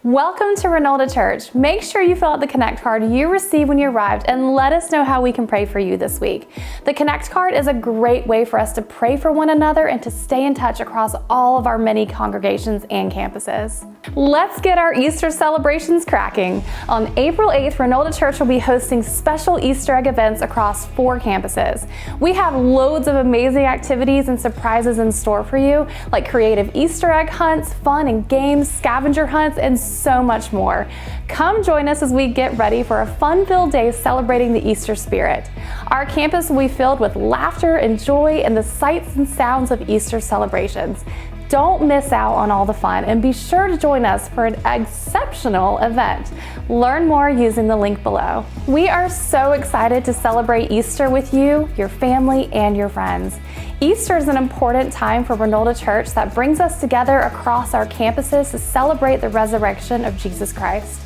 Welcome to Renolda Church. Make sure you fill out the Connect card you received when you arrived and let us know how we can pray for you this week. The Connect card is a great way for us to pray for one another and to stay in touch across all of our many congregations and campuses. Let's get our Easter celebrations cracking. On April 8th, Renolda Church will be hosting special Easter egg events across 4 campuses. We have loads of amazing activities and surprises in store for you, like creative Easter egg hunts, fun and games, scavenger hunts, and so much more. Come join us as we get ready for a fun-filled day celebrating the Easter spirit. Our campus will be filled with laughter and joy and the sights and sounds of Easter celebrations. Don't miss out on all the fun and be sure to join us for an exceptional event. Learn more using the link below. We are so excited to celebrate Easter with you, your family, and your friends. Easter is an important time for Renolda Church that brings us together across our campuses to celebrate the resurrection of Jesus Christ.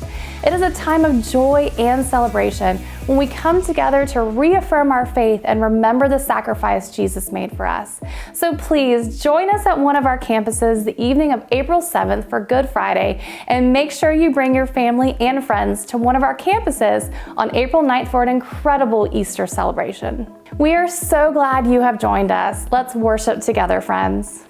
It is a time of joy and celebration when we come together to reaffirm our faith and remember the sacrifice Jesus made for us. So please join us at one of our campuses the evening of April 7th for Good Friday, and make sure you bring your family and friends to one of our campuses on April 9th for an incredible Easter celebration. We are so glad you have joined us. Let's worship together, friends.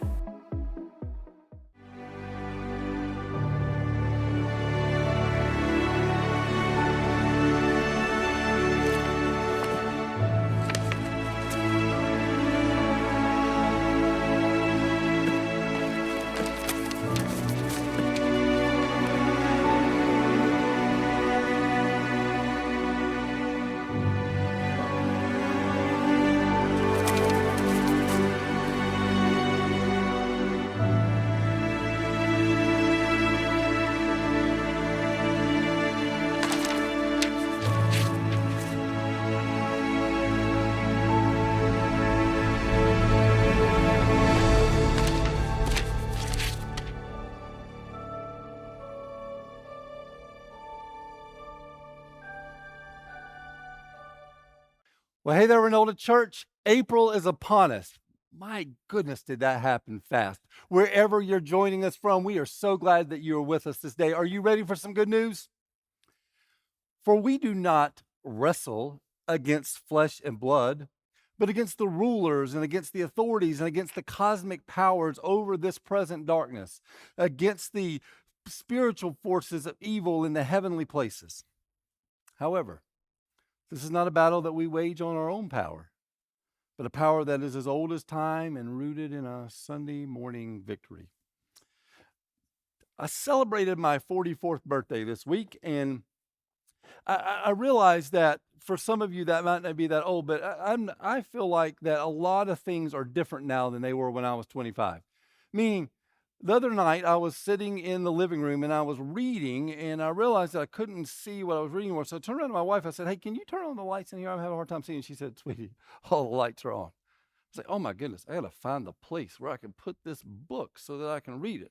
Well, hey there, Renolda Church. April is upon us. My goodness, did that happen fast. Wherever you're joining us from, we are so glad that you are with us this day. Are you ready for some good news? For we do not wrestle against flesh and blood, but against the rulers and against the authorities and against the cosmic powers over this present darkness, against the spiritual forces of evil in the heavenly places. However, this is not a battle that we wage on our own power, but a power that is as old as time and rooted in a Sunday morning victory. I celebrated my 44th birthday this week, and I realized that for some of you that might not be that old, but I feel like that a lot of things are different now than they were when I was 25. Meaning, the other night, I was sitting in the living room and I was reading, and I realized that I couldn't see what I was reading anymore. So I turned around to my wife. I said, "Hey, can you turn on the lights in here? I'm having a hard time seeing." She said, "Sweetie, all the lights are on." I was like, "Oh my goodness, I got to find the place where I can put this book so that I can read it."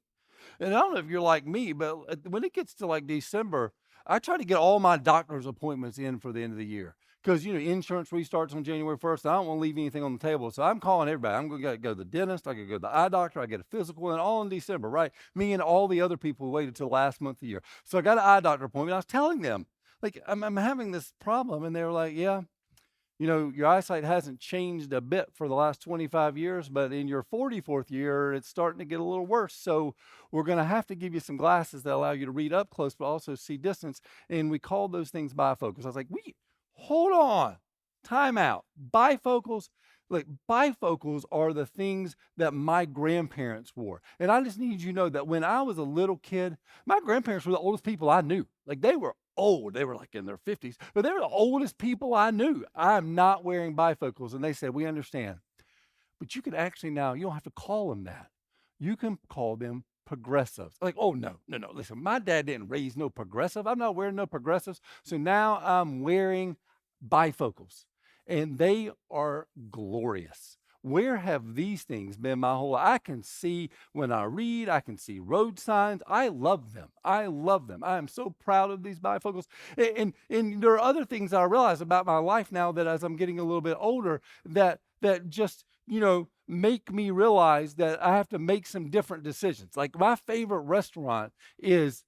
And I don't know if you're like me, but when it gets to like December, I try to get all my doctor's appointments in for the end of the year. Because, insurance restarts on January 1st. And I don't want to leave anything on the table. So I'm calling everybody. I'm going to go to the dentist. I can go to the eye doctor. I get a physical, and all in December, right? Me and all the other people who waited till the last month of the year. So I got an eye doctor appointment. I was telling them, like, I'm having this problem. And they were like, "Yeah, your eyesight hasn't changed a bit for the last 25 years, but in your 44th year, it's starting to get a little worse. So we're going to have to give you some glasses that allow you to read up close, but also see distance." And we called those things bifocals. I was like, hold on, time out. Bifocals, like bifocals are the things that my grandparents wore. And I just need you to know that when I was a little kid, my grandparents were the oldest people I knew. Like, they were old. They were like in their 50s, but they were the oldest people I knew. I'm not wearing bifocals. And they said, "We understand. But you could actually now, you don't have to call them that. You can call them progressives." Like, "Oh, no. Listen, my dad didn't raise no progressive. I'm not wearing no progressives. So now I'm wearing bifocals, and they are glorious." Where have these things been my whole life? I can see when I read, I can see road signs. I love them. I am so proud of these bifocals. And there are other things I realize about my life now that as I'm getting a little bit older that just, make me realize that I have to make some different decisions. Like, my favorite restaurant is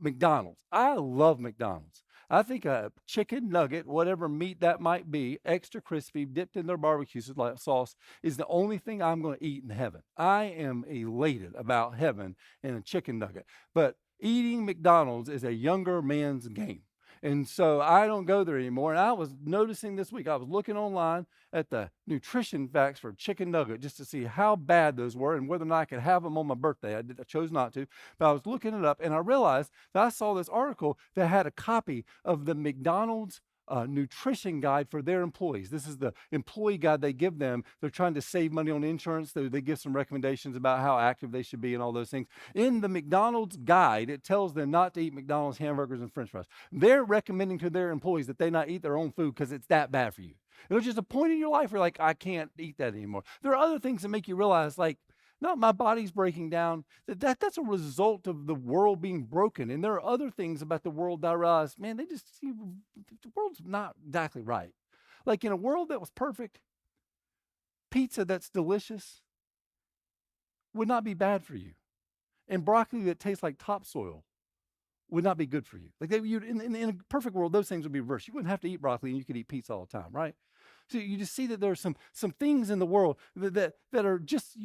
McDonald's. I love McDonald's. I think a chicken nugget, whatever meat that might be, extra crispy, dipped in their barbecue sauce, is the only thing I'm going to eat in heaven. I am elated about heaven and a chicken nugget. But eating McDonald's is a younger man's game. And so I don't go there anymore. And I was noticing this week, I was looking online at the nutrition facts for chicken nugget just to see how bad those were and whether or not I could have them on my birthday. I chose not to, but I was looking it up and I realized that I saw this article that had a copy of the McDonald's nutrition guide for their employees. This is the employee guide they give them. They're trying to save money on insurance. They give some recommendations about how active they should be and all those things. In the McDonald's guide, it tells them not to eat McDonald's hamburgers and french fries. They're recommending to their employees that they not eat their own food because it's that bad for you. There's just a point in your life where you're like, I can't eat that anymore. There are other things that make you realize, like, no, my body's breaking down. That's a result of the world being broken. And there are other things about the world that I realize, man, the world's not exactly right. Like in a world that was perfect, pizza that's delicious would not be bad for you. And broccoli that tastes like topsoil would not be good for you. Like in a perfect world, those things would be reversed. You wouldn't have to eat broccoli and you could eat pizza all the time, right? So you just see that there are some things in the world that are just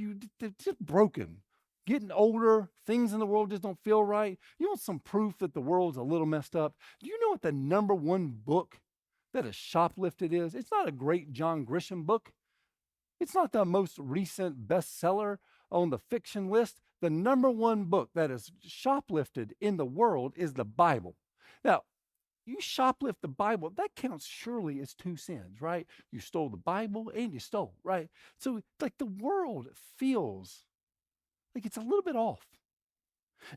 broken. Getting older, things in the world just don't feel right. You want some proof that the world's a little messed up? Do you know what the number one book that is shoplifted is? It's not a great John Grisham book. It's not the most recent bestseller on the fiction list. The number one book that is shoplifted in the world is the Bible. Now, you shoplift the Bible, that counts surely as two sins, right? You stole the Bible and you stole, right? So like the world feels like it's a little bit off.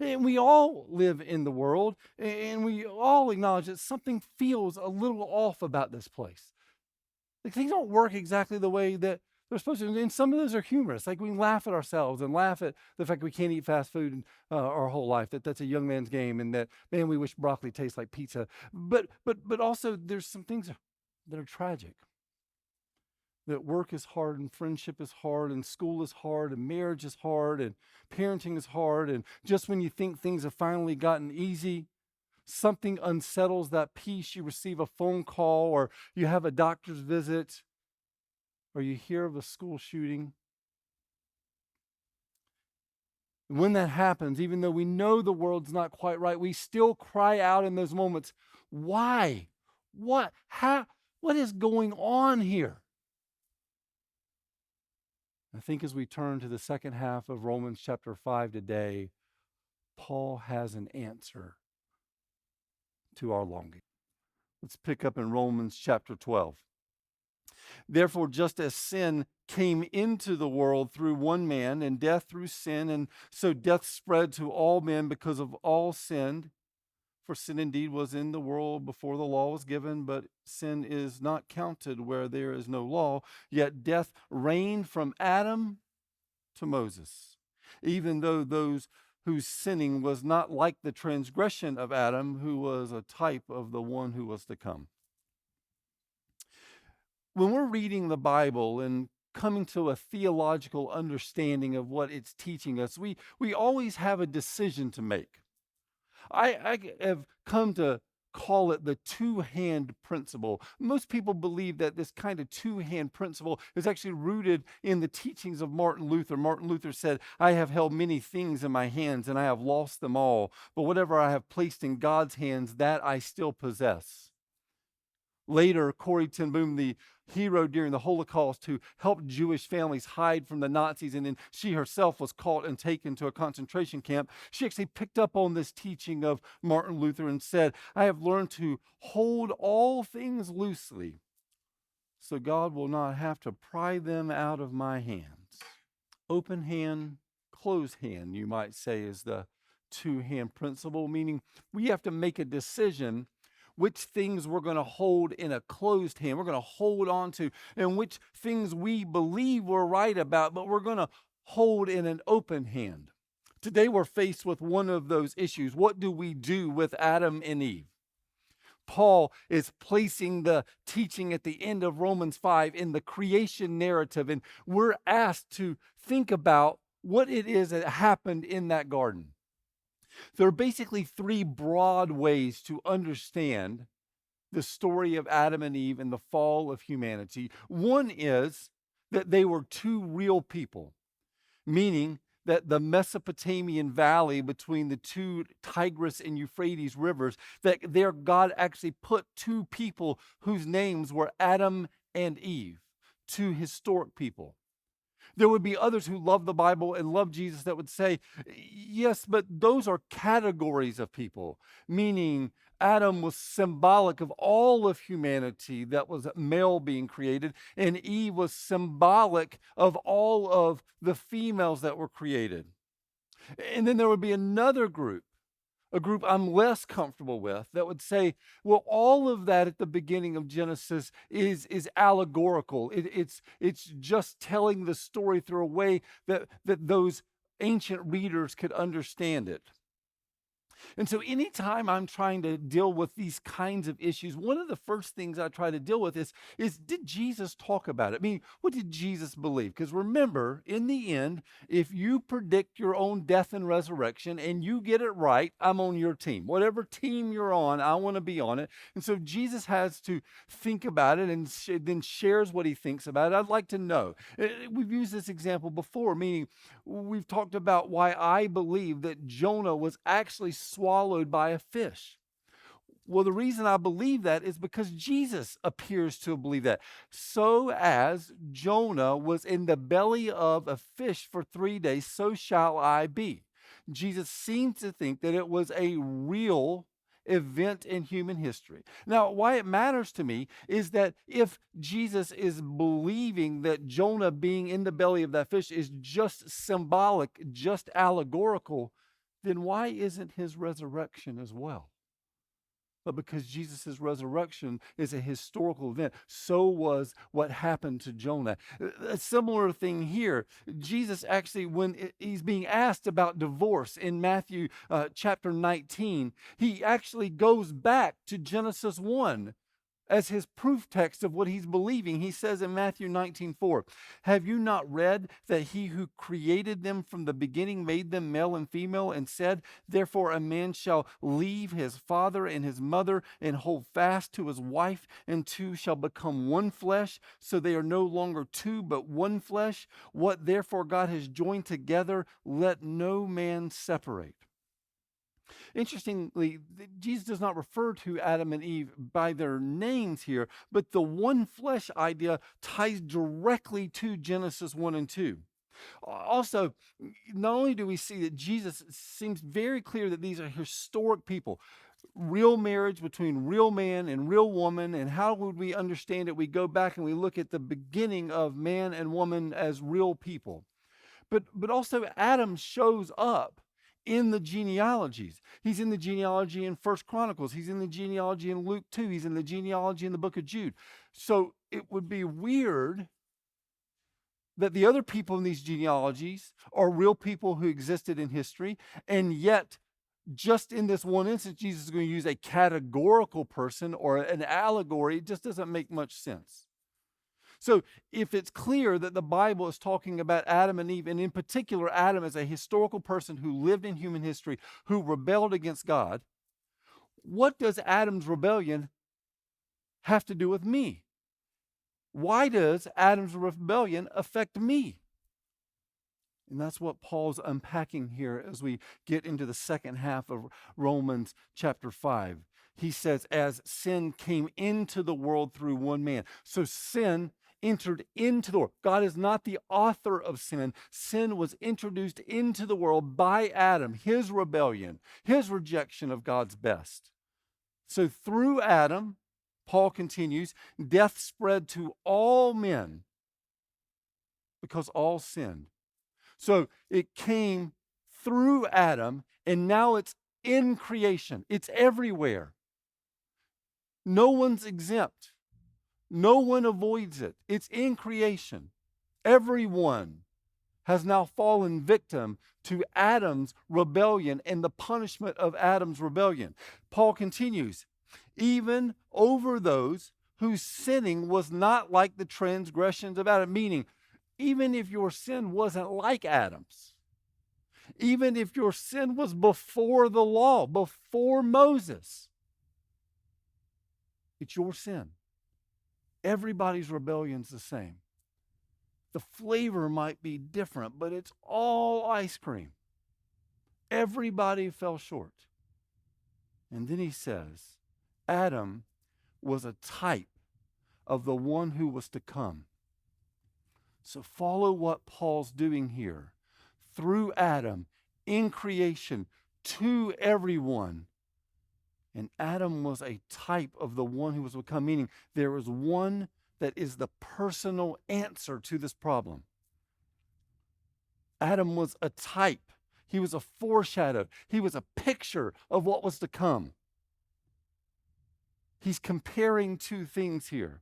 And we all live in the world and we all acknowledge that something feels a little off about this place. Like things don't work exactly the way that they're supposed to. And some of those are humorous. Like we can laugh at ourselves and laugh at the fact we can't eat fast food our whole life, that's a young man's game, and that, man, we wish broccoli tastes like pizza. But also there's some things that are tragic. That work is hard and friendship is hard and school is hard and marriage is hard and parenting is hard. And just when you think things have finally gotten easy, something unsettles that peace. You receive a phone call or you have a doctor's visit or you hear of a school shooting. And when that happens, even though we know the world's not quite right, we still cry out in those moments, why? What? How? What is going on here? I think as we turn to the second half of Romans chapter 5 today, Paul has an answer to our longing. Let's pick up in Romans chapter 12. Therefore, just as sin came into the world through one man, and death through sin, and so death spread to all men because of all sinned. For sin indeed was in the world before the law was given, but sin is not counted where there is no law. Yet death reigned from Adam to Moses, even though those whose sinning was not like the transgression of Adam, who was a type of the one who was to come. When we're reading the Bible and coming to a theological understanding of what it's teaching us, we always have a decision to make. I have come to call it the two-hand principle. Most people believe that this kind of two-hand principle is actually rooted in the teachings of Martin Luther. Martin Luther said, I have held many things in my hands and I have lost them all, but whatever I have placed in God's hands, that I still possess. Later, Corrie ten Boom, the hero during the Holocaust who helped Jewish families hide from the Nazis, and then she herself was caught and taken to a concentration camp, she actually picked up on this teaching of Martin Luther and said, I have learned to hold all things loosely so God will not have to pry them out of my hands. Open hand, closed hand, you might say, is the two-hand principle, meaning we have to make a decision which things we're going to hold in a closed hand, we're going to hold on to, and which things we believe we're right about, but we're going to hold in an open hand. Today we're faced with one of those issues. What do we do with Adam and Eve? Paul is placing the teaching at the end of Romans 5 in the creation narrative, and we're asked to think about what it is that happened in that garden. There are basically three broad ways to understand the story of Adam and Eve and the fall of humanity. One is that they were two real people, meaning that the Mesopotamian valley between the two Tigris and Euphrates rivers, that there God actually put two people whose names were Adam and Eve, two historic people. There would be others who love the Bible and love Jesus that would say, yes, but those are categories of people, meaning Adam was symbolic of all of humanity that was male being created, and Eve was symbolic of all of the females that were created. And then there would be another group, a group I'm less comfortable with, that would say, well, all of that at the beginning of Genesis is allegorical. It's just telling the story through a way that those ancient readers could understand it. And so anytime I'm trying to deal with these kinds of issues, one of the first things I try to deal with is did Jesus talk about it? I mean, what did Jesus believe? Because remember, in the end, if you predict your own death and resurrection and you get it right, I'm on your team. Whatever team you're on, I want to be on it. And so Jesus has to think about it and then shares what he thinks about it. I'd like to know. We've used this example before, meaning we've talked about why I believe that Jonah was actually swallowed by a fish. Well, the reason I believe that is because Jesus appears to believe that. So as Jonah was in the belly of a fish for 3 days, so shall I be. Jesus seems to think that it was a real event in human history. Now, why it matters to me is that if Jesus is believing that Jonah being in the belly of that fish is just symbolic, just allegorical, then why isn't his resurrection as well? But because Jesus' resurrection is a historical event, so was what happened to Jonah. A similar thing here. Jesus actually, when he's being asked about divorce in Matthew chapter 19, he actually goes back to Genesis 1 as his proof text of what he's believing. He says in Matthew 19:4, have you not read that he who created them from the beginning made them male and female, and said, therefore a man shall leave his father and his mother and hold fast to his wife, and two shall become one flesh, so they are no longer two but one flesh. What therefore God has joined together, let no man separate. Interestingly, Jesus does not refer to Adam and Eve by their names here, but the one flesh idea ties directly to Genesis 1 and 2. Also, not only do we see that Jesus seems very clear that these are historic people, real marriage between real man and real woman, and how would we understand it? We go back and we look at the beginning of man and woman as real people. But also Adam shows up in the genealogies. He's in the genealogy in First Chronicles. He's in the genealogy in Luke 2. He's in the genealogy in the book of Jude. So it would be weird that the other people in these genealogies are real people who existed in history, and yet just in this one instance, Jesus is going to use a categorical person or an allegory. It just doesn't make much sense. So if it's clear that the Bible is talking about Adam and Eve, and in particular Adam as a historical person who lived in human history, who rebelled against God, what does Adam's rebellion have to do with me? Why does Adam's rebellion affect me? And that's what Paul's unpacking here as we get into the second half of Romans chapter 5. He says, as sin came into the world through one man. So sin entered into the world. God is not the author of sin. Sin was introduced into the world by Adam, his rebellion, his rejection of God's best. So through Adam, Paul continues, death spread to all men because all sinned. So it came through Adam, and now it's in creation. It's everywhere. No one's exempt. No one avoids it. It's in creation. Everyone has now fallen victim to Adam's rebellion and the punishment of Adam's rebellion. Paul continues, even over those whose sinning was not like the transgressions of Adam, meaning even if your sin wasn't like Adam's, Even if your sin was before the law, before Moses, it's your sin. Everybody's rebellion's the same. The flavor might be different, but it's all ice cream. Everybody fell short. And then he says, Adam was a type of the one who was to come. So follow what Paul's doing here. Through Adam, in creation, to everyone. And Adam was a type of the one who was to come, meaning there is one that is the personal answer to this problem. Adam was a type. He was a foreshadow. He was a picture of what was to come. He's comparing two things here.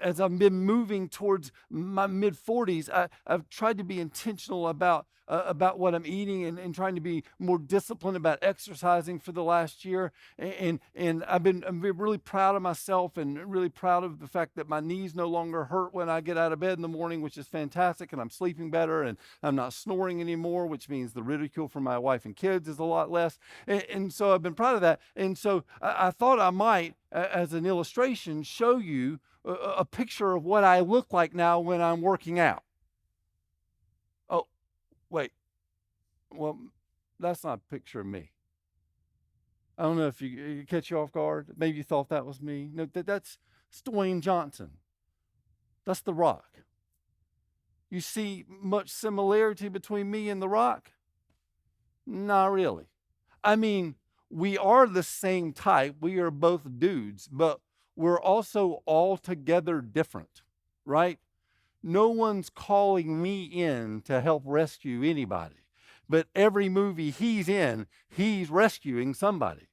As I've been moving towards my mid-40s, I've tried to be intentional about what I'm eating and trying to be more disciplined about exercising for the last year. And I'm really proud of myself and really proud of the fact that my knees no longer hurt when I get out of bed in the morning, which is fantastic. And I'm sleeping better and I'm not snoring anymore, which means the ridicule from my wife and kids is a lot less. And so I've been proud of that. And so I thought I might, as an illustration, show you a picture of what I look like now when I'm working out. Oh, wait. Well, that's not a picture of me. I don't know if you catch you off guard. Maybe you thought that was me. No, that's Dwayne Johnson. That's The Rock. You see much similarity between me and The Rock? Not really. I mean, we are the same type. We are both dudes, but we're also altogether different, right? No one's calling me in to help rescue anybody. But every movie he's in, he's rescuing somebody.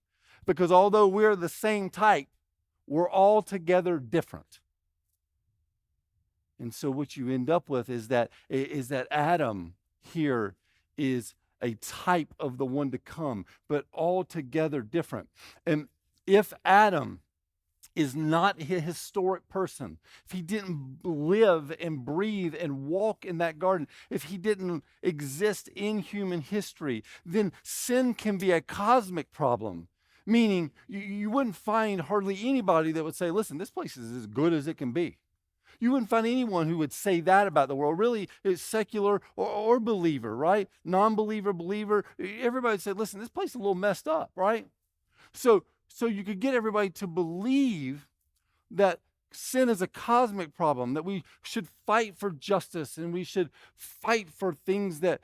Because although we're the same type, we're altogether different. And so what you end up with is that Adam here is a type of the one to come, but altogether different. And if Adam is not a historic person, if he didn't live and breathe and walk in that garden, if he didn't exist in human history, then sin can be a cosmic problem. Meaning you wouldn't find hardly anybody that would say, listen, this place is as good as it can be. You wouldn't find anyone who would say that about the world. Really, it's secular or believer, right? Non-believer, believer. Everybody would say, listen, this place is a little messed up, right? So you could get everybody to believe that sin is a cosmic problem, that we should fight for justice and we should fight for things that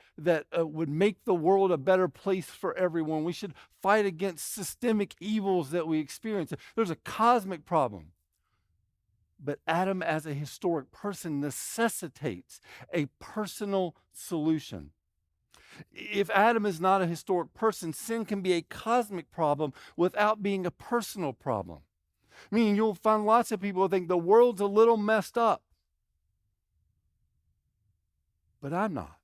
would make the world a better place for everyone. We should fight against systemic evils that we experience. There's a cosmic problem. But Adam, as a historic person, necessitates a personal solution. If Adam is not a historic person, sin can be a cosmic problem without being a personal problem. Meaning you'll find lots of people who think the world's a little messed up. But I'm not.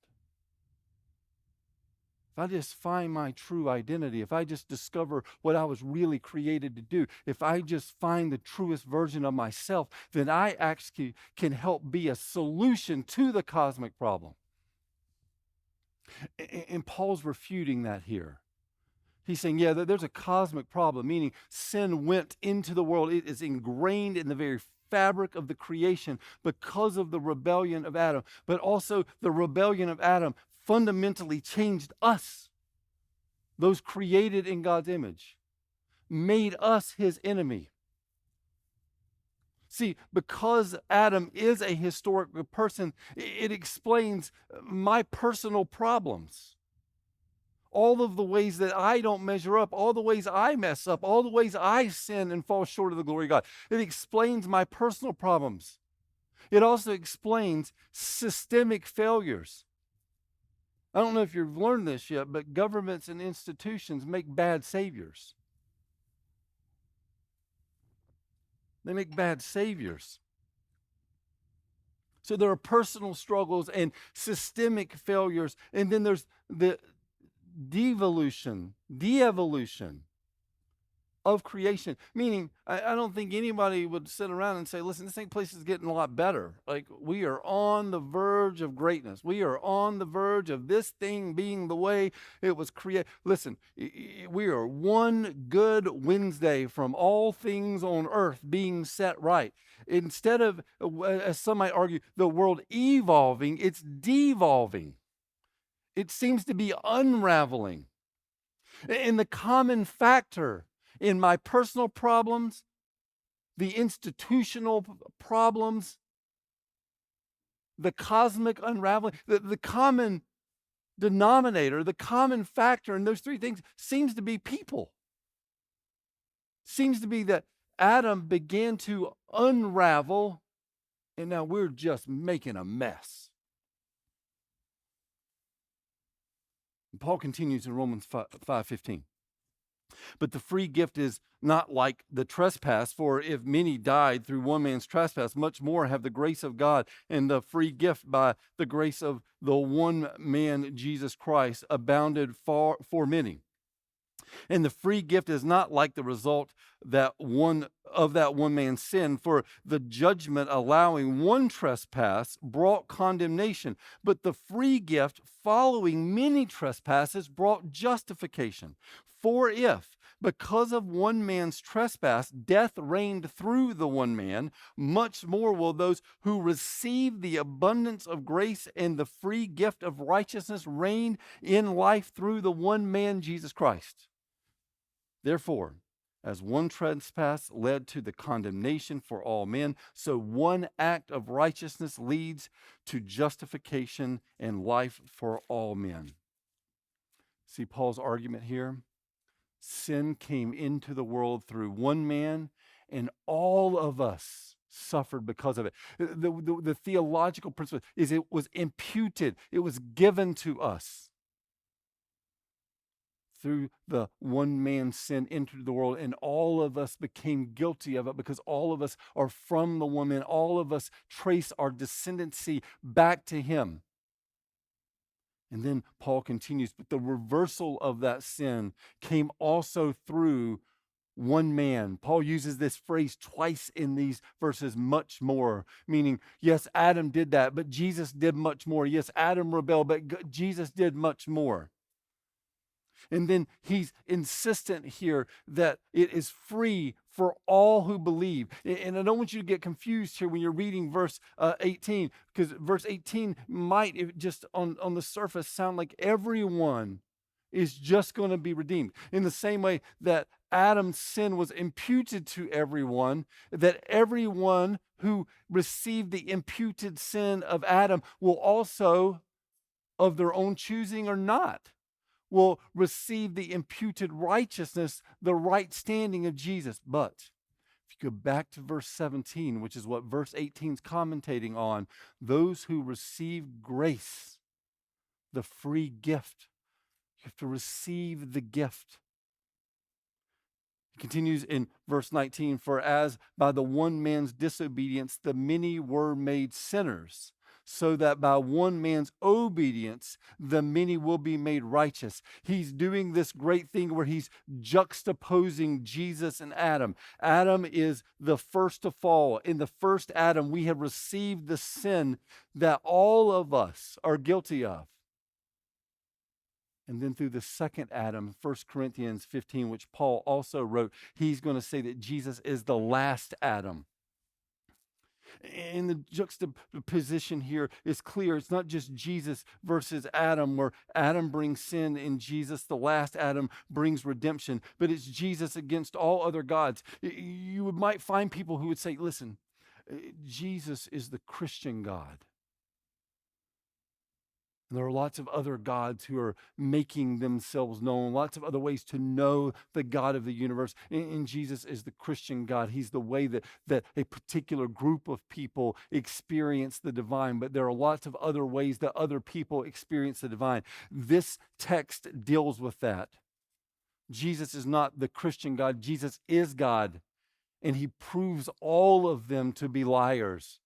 If I just find my true identity, if I just discover what I was really created to do, if I just find the truest version of myself, then I actually can help be a solution to the cosmic problem. And Paul's refuting that here. He's saying, yeah, there's a cosmic problem, meaning sin went into the world. It is ingrained in the very fabric of the creation because of the rebellion of Adam. But also the rebellion of Adam fundamentally changed us, those created in God's image, made us his enemy. See, because Adam is a historic person, it explains my personal problems. All of the ways that I don't measure up, all the ways I mess up, all the ways I sin and fall short of the glory of God. It explains my personal problems. It also explains systemic failures. I don't know if you've learned this yet, but governments and institutions make bad saviors. They make bad saviors. So there are personal struggles and systemic failures, and then there's the de-evolution. of creation. Meaning, I don't think anybody would sit around and say, listen, this place is getting a lot better. Like, we are on the verge of greatness. We are on the verge of this thing being the way it was created. Listen, we are one good Wednesday from all things on earth being set right. Instead of, as some might argue, the world evolving, it's devolving. It seems to be unraveling. And the common factor in my personal problems, the institutional problems, the cosmic unraveling, the common denominator, the common factor in those three things seems to be people. Seems to be that Adam began to unravel, and now we're just making a mess. And Paul continues in Romans 5:15. But the free gift is not like the trespass, for if many died through one man's trespass, much more have the grace of God and the free gift by the grace of the one man, Jesus Christ, abounded for many. And the free gift is not like the result that one man's sin, for the judgment allowing one trespass brought condemnation, but the free gift following many trespasses brought justification. For if, because of one man's trespass, death reigned through the one man, much more will those who receive the abundance of grace and the free gift of righteousness reign in life through the one man, Jesus Christ. Therefore, as one trespass led to the condemnation for all men, so one act of righteousness leads to justification and life for all men. See Paul's argument here? Sin came into the world through one man, and all of us suffered because of it. The theological principle is it was imputed, it was given to us. Through the one man's sin entered the world, and all of us became guilty of it because all of us are from the one man. All of us trace our descendancy back to him. And then Paul continues, but the reversal of that sin came also through one man. Paul uses this phrase twice in these verses, much more, meaning, yes, Adam did that, but Jesus did much more. Yes, Adam rebelled, but Jesus did much more. And then he's insistent here that it is free for all who believe. And I don't want you to get confused here when you're reading verse 18, because verse 18 might just on the surface sound like everyone is just going to be redeemed. In the same way that Adam's sin was imputed to everyone, that everyone who received the imputed sin of Adam will also, of their own choosing or not, will receive the imputed righteousness, the right standing of Jesus. But if you go back to verse 17, which is what verse 18 is commentating on, those who receive grace, the free gift, you have to receive the gift. He continues in verse 19, for as by the one man's disobedience the many were made sinners, so that by one man's obedience, the many will be made righteous. He's doing this great thing where he's juxtaposing Jesus and Adam. Adam is the first to fall. In the first Adam, we have received the sin that all of us are guilty of. And then through the second Adam, 1 Corinthians 15, which Paul also wrote, he's going to say that Jesus is the last Adam. And the juxtaposition here is clear. It's not just Jesus versus Adam, where Adam brings sin and Jesus, the last Adam, brings redemption, but it's Jesus against all other gods. You might find people who would say, listen, Jesus is the Christian God. And there are lots of other gods who are making themselves known, lots of other ways to know the God of the universe. And Jesus is the Christian God. He's the way that a particular group of people experience the divine. But there are lots of other ways that other people experience the divine. This text deals with that. Jesus is not the Christian God. Jesus is God. And he proves all of them to be liars,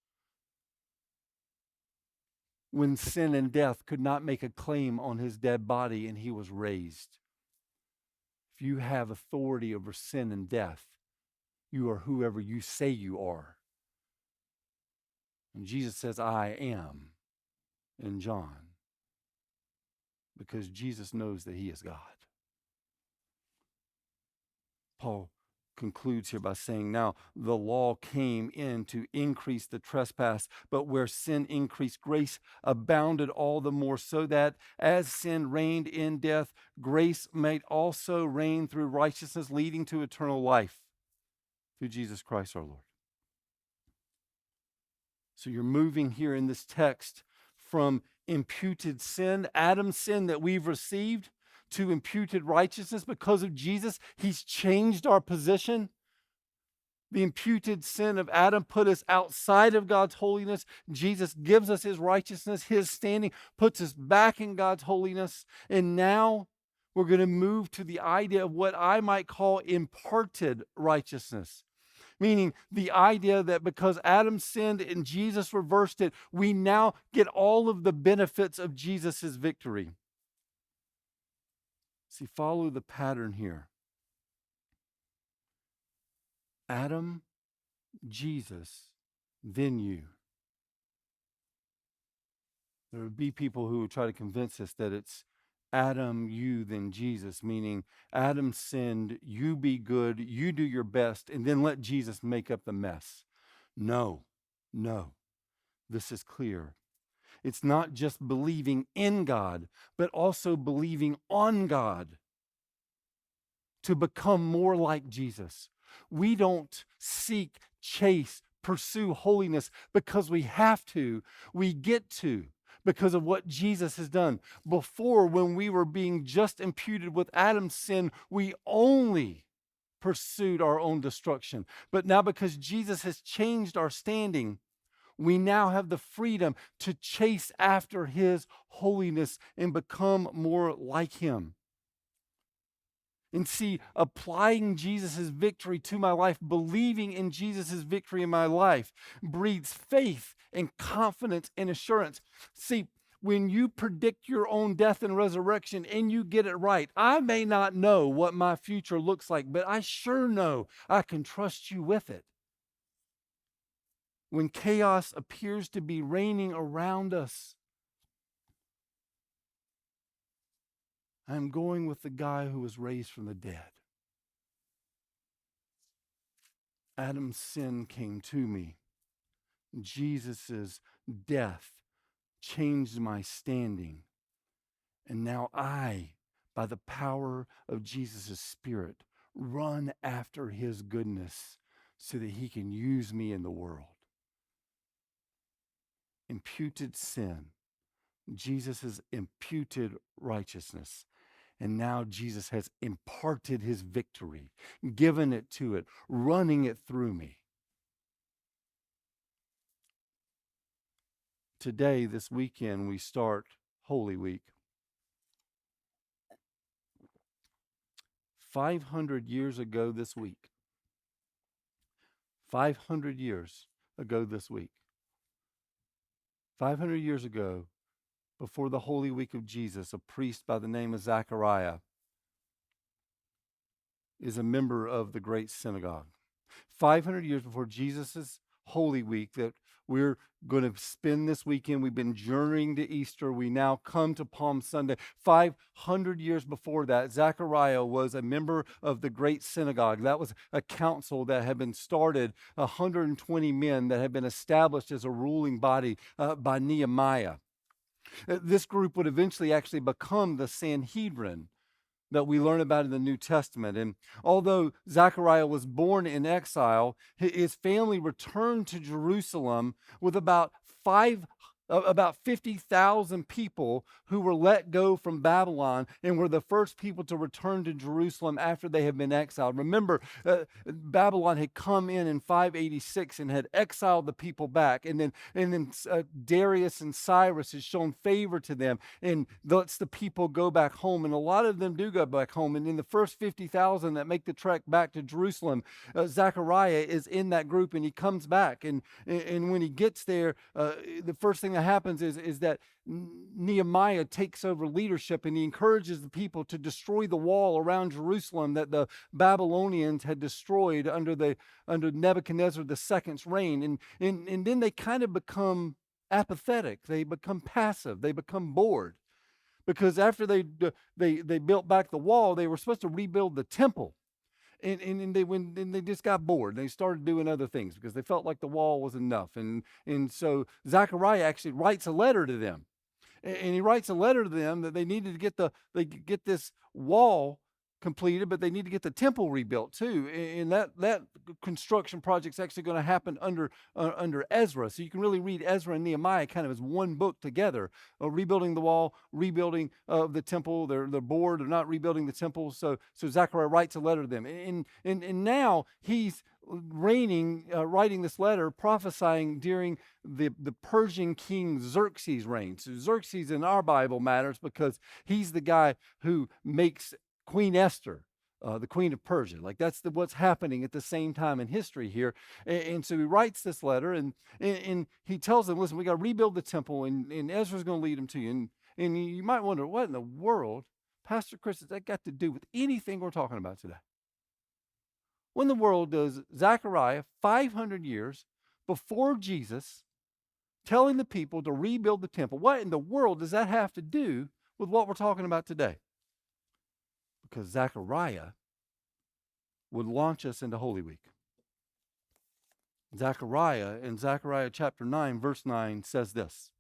when sin and death could not make a claim on his dead body and he was raised. If if you have authority over sin and death, you are whoever you say you are. And Jesus says, I am in John, because Jesus knows that he is God. Paul concludes here by saying, now the law came in to increase the trespass, but where sin increased, grace abounded all the more, so that as sin reigned in death, grace might also reign through righteousness, leading to eternal life through Jesus Christ our Lord. So you're moving here in this text from imputed sin, Adam's sin that we've received, to imputed righteousness because of Jesus. He's changed our position. The imputed sin of Adam put us outside of God's holiness. Jesus gives us his righteousness, his standing, puts us back in God's holiness. And now we're going to move to the idea of what I might call imparted righteousness. Meaning the idea that because Adam sinned and Jesus reversed it, we now get all of the benefits of Jesus' victory. See, follow the pattern here. Adam, Jesus, then you. There would be people who would try to convince us that it's Adam, you, then Jesus, meaning Adam sinned, you be good, you do your best, and then let Jesus make up the mess. No, this is clear. It's not just believing in God, but also believing on God to become more like Jesus. We don't seek, chase, pursue holiness because we have to. We get to because of what Jesus has done. Before, when we were being just imputed with Adam's sin, we only pursued our own destruction. But now, because Jesus has changed our standing, we now have the freedom to chase after his holiness and become more like him. And see, applying Jesus' victory to my life, believing in Jesus' victory in my life, breeds faith and confidence and assurance. See, when you predict your own death and resurrection and you get it right, I may not know what my future looks like, but I sure know I can trust you with it. When chaos appears to be reigning around us, I'm going with the guy who was raised from the dead. Adam's sin came to me. Jesus' death changed my standing. And now I, by the power of Jesus' Spirit, run after his goodness so that he can use me in the world. Imputed sin, Jesus' imputed righteousness. And now Jesus has imparted his victory, given it to it, running it through me. Today, this weekend, we start Holy Week. 500 years ago this week. 500 years ago this week. 500 years ago, before the Holy Week of Jesus, a priest by the name of Zechariah is a member of the great synagogue. 500 years before Jesus' Holy Week that we're going to spend this weekend. We've been journeying to Easter. We now come to Palm Sunday. 500 years before that, Zechariah was a member of the great synagogue. That was a council that had been started, 120 men that had been established as a ruling body by Nehemiah. This group would eventually actually become the Sanhedrin that we learn about in the New Testament. And although Zechariah was born in exile, his family returned to Jerusalem with about 50,000 people who were let go from Babylon and were the first people to return to Jerusalem after they had been exiled. Remember, Babylon had come in 586 and had exiled the people back. And then Darius and Cyrus has shown favor to them and lets the people go back home. And a lot of them do go back home. And in the first 50,000 that make the trek back to Jerusalem, Zechariah is in that group and he comes back. And when he gets there, the first thing that that happens is that Nehemiah takes over leadership, and he encourages the people to destroy the wall around Jerusalem that the Babylonians had destroyed under Nebuchadnezzar II's reign. And then they kind of become apathetic. They become passive. They become bored. Because after they built back the wall, they were supposed to rebuild the temple. And they just got bored. They started doing other things because they felt like the wall was enough. And so Zechariah actually writes a letter to them. And he writes a letter to them that they needed to get this wall completed, but they need to get the temple rebuilt too. And that construction project's actually going to happen under Ezra. So you can really read Ezra and Nehemiah kind of as one book together. Rebuilding the wall, rebuilding the temple. They're bored of not rebuilding the temple. So Zechariah writes a letter to them. And now he's writing this letter, prophesying during the Persian king Xerxes' reign. So Xerxes in our Bible matters because he's the guy who makes Queen Esther, the queen of Persia. Like that's what's happening at the same time in history here. And so he writes this letter, and he tells them, listen, we got to rebuild the temple, and Ezra's going to lead them to you. And you might wonder, what in the world, Pastor Chris, has that got to do with anything we're talking about today? What in the world does Zechariah, 500 years before Jesus, telling the people to rebuild the temple, what in the world does that have to do with what we're talking about today? Because Zechariah would launch us into Holy Week. Zechariah, in Zechariah chapter 9, verse 9, says this: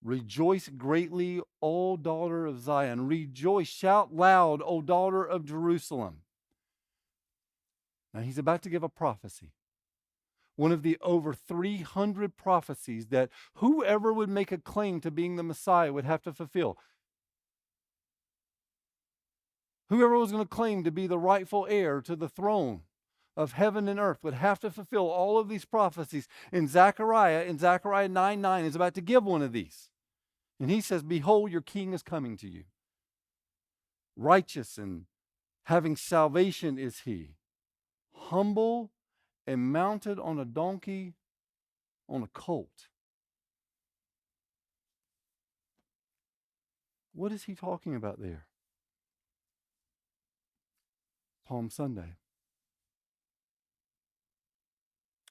Rejoice greatly, O daughter of Zion. Rejoice, shout loud, O daughter of Jerusalem. Now he's about to give a prophecy. One of the over 300 prophecies that whoever would make a claim to being the Messiah would have to fulfill. Whoever was going to claim to be the rightful heir to the throne of heaven and earth would have to fulfill all of these prophecies. And Zechariah, in Zechariah 9:9, is about to give one of these. And he says, Behold, your king is coming to you. Righteous and having salvation is he. Humble and mounted on a donkey, on a colt. What is he talking about there? Palm Sunday.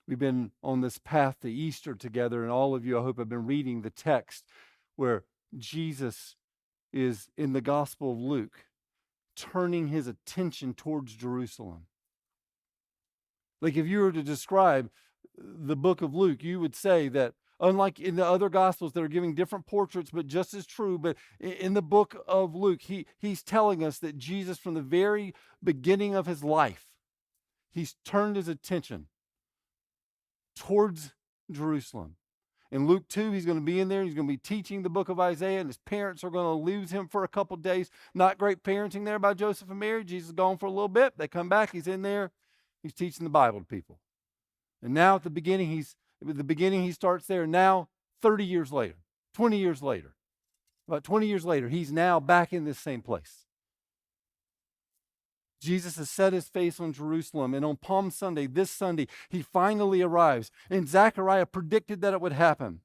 We've been on this path to Easter together, and all of you, I hope, have been reading the text where Jesus is, in the Gospel of Luke, turning his attention towards Jerusalem. Like if you were to describe the book of Luke, you would say that unlike in the other Gospels that are giving different portraits, but just as true, but in the book of Luke, he's telling us that Jesus, from the very beginning of his life, he's turned his attention towards Jerusalem. In Luke 2, he's going to be in there. He's going to be teaching the book of Isaiah, and his parents are going to lose him for a couple days. Not great parenting there by Joseph and Mary. Jesus is gone for a little bit. They come back. He's in there. He's teaching the Bible to people. And now at the beginning, he starts there. Now, 30 years later, 20 years later, about 20 years later, he's now back in this same place. Jesus has set his face on Jerusalem, and on Palm Sunday, this Sunday, he finally arrives. And Zechariah predicted that it would happen.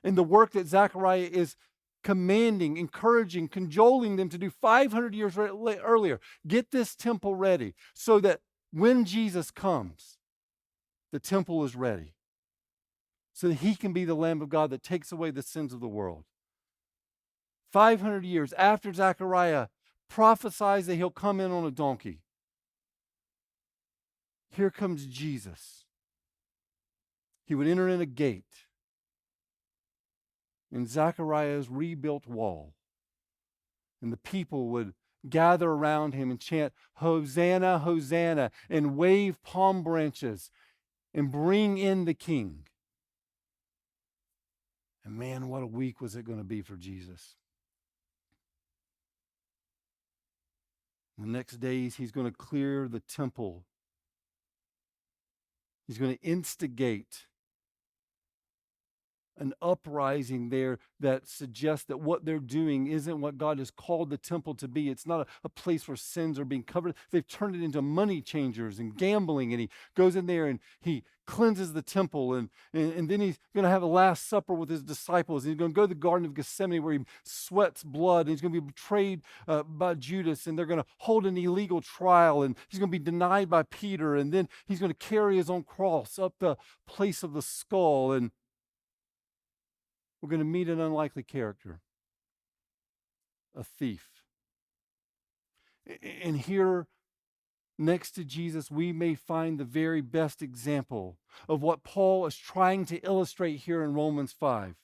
And the work that Zechariah is commanding, encouraging, cajoling them to do 500 years earlier, get this temple ready so that when Jesus comes, the temple is ready, so that he can be the Lamb of God that takes away the sins of the world. 500 years after Zechariah prophesies that he'll come in on a donkey, here comes Jesus. He would enter in a gate in Zechariah's rebuilt wall, and the people would gather around him and chant, Hosanna, Hosanna, and wave palm branches and bring in the king. And man, what a week was it going to be for Jesus. The next days, he's going to clear the temple. He's going to instigate an uprising there that suggests that what they're doing isn't what God has called the temple to be. It's not a place where sins are being covered. They've turned it into money changers and gambling, and he goes in there and he cleanses the temple, and then he's going to have a last supper with his disciples. He's going to go to the Garden of Gethsemane where he sweats blood, and he's going to be betrayed by Judas, and they're going to hold an illegal trial, and he's going to be denied by Peter, and then he's going to carry his own cross up the place of the skull, and we're going to meet an unlikely character, a thief. And here, next to Jesus, we may find the very best example of what Paul is trying to illustrate here in Romans 5.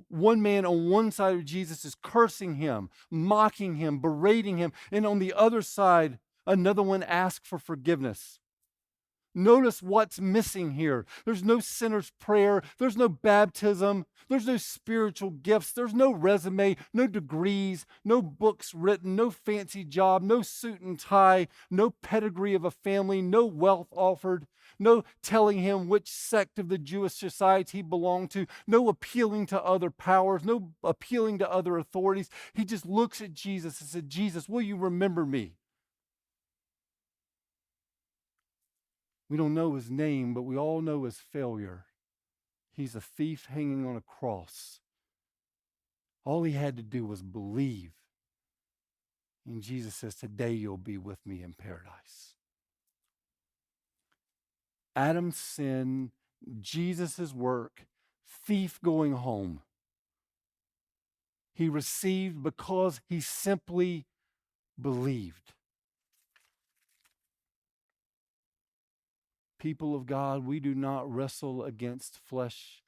One man on one side of Jesus is cursing him, mocking him, berating him, and on the other side, another one asks for forgiveness. Notice what's missing here. There's no sinner's prayer. There's no baptism. There's no spiritual gifts. There's no resume, no degrees, no books written, no fancy job, no suit and tie, no pedigree of a family, no wealth offered, no telling him which sect of the Jewish society he belonged to, no appealing to other powers, no appealing to other authorities. He just looks at Jesus and said, Jesus, will you remember me? We don't know his name, but we all know his failure. He's a thief hanging on a cross. All he had to do was believe. And Jesus says, today you'll be with me in paradise. Adam's sin, Jesus' work, thief going home. He received because he simply believed. People of God, we do not wrestle against flesh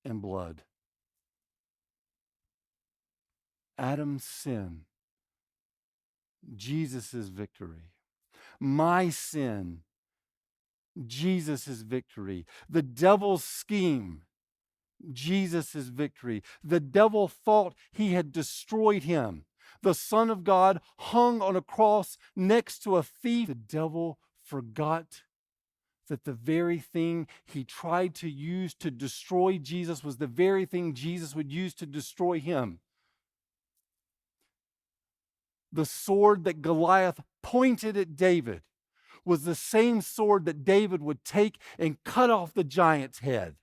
and blood. Adam's sin, Jesus' victory. My sin, Jesus' victory. The devil's scheme, Jesus' victory. The devil thought he had destroyed him. The Son of God hung on a cross next to a thief. The devil forgot that the very thing he tried to use to destroy Jesus was the very thing Jesus would use to destroy him. The sword that Goliath pointed at David was the same sword that David would take and cut off the giant's head.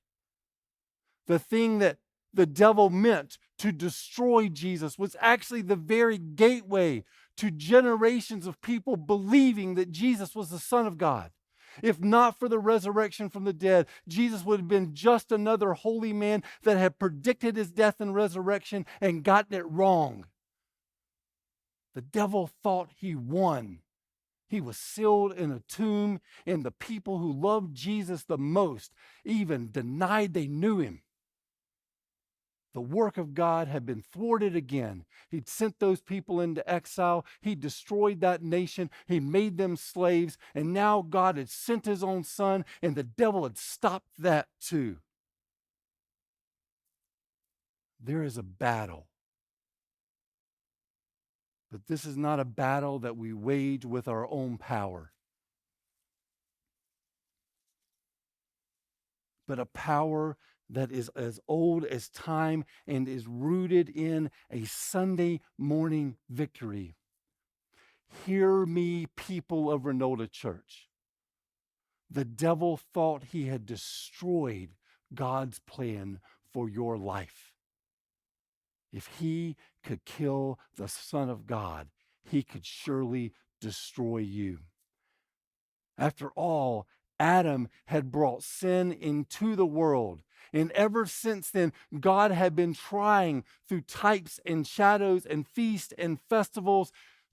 The thing that the devil meant to destroy Jesus was actually the very gateway to generations of people believing that Jesus was the Son of God. If not for the resurrection from the dead, Jesus would have been just another holy man that had predicted his death and resurrection and gotten it wrong. The devil thought he won. He was sealed in a tomb, and the people who loved Jesus the most even denied they knew him. The work of God had been thwarted again. He'd sent those people into exile. He destroyed that nation. He made them slaves. And now God had sent his own son, and the devil had stopped that too. There is a battle. But this is not a battle that we wage with our own power, but a power that is as old as time and is rooted in a Sunday morning victory. Hear me, people of Renota Church. The devil thought he had destroyed God's plan for your life. If he could kill the Son of God, he could surely destroy you. After all, Adam had brought sin into the world. And ever since then, God had been trying through types and shadows and feasts and festivals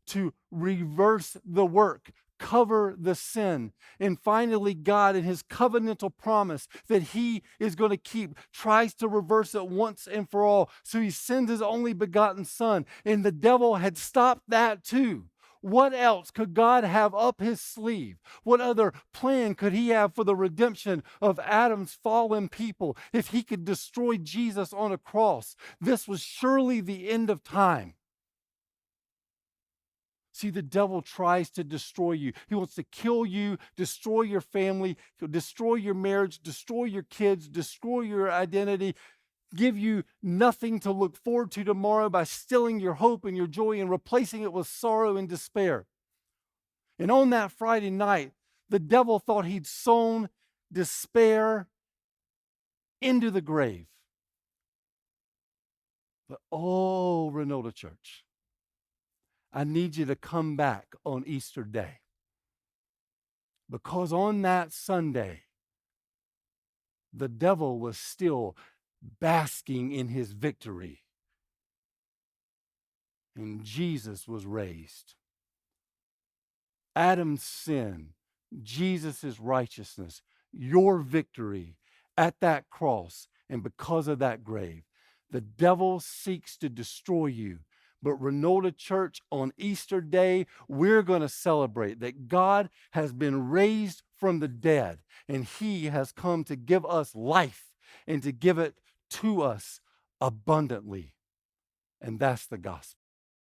to reverse the work, cover the sin. And finally, God, in his covenantal promise that he is going to keep, tries to reverse it once and for all. So he sends his only begotten Son. And the devil had stopped that too. What else could God have up his sleeve? What other plan could he have for the redemption of Adam's fallen people if he could destroy Jesus on a cross? This was surely the end of time. See, the devil tries to destroy you. He wants to kill you, destroy your family, destroy your marriage, destroy your kids, destroy your identity, give you nothing to look forward to tomorrow by stealing your hope and your joy and replacing it with sorrow and despair. And on that Friday night, the devil thought he'd sown despair into the grave. But oh, Renota Church, I need you to come back on Easter Day. Because on that Sunday, the devil was still basking in his victory. And Jesus was raised. Adam's sin, Jesus' righteousness, your victory at that cross, and because of that grave. The devil seeks to destroy you. But Renota Church, on Easter Day, we're going to celebrate that God has been raised from the dead, and he has come to give us life and to give it to us abundantly. And that's the gospel.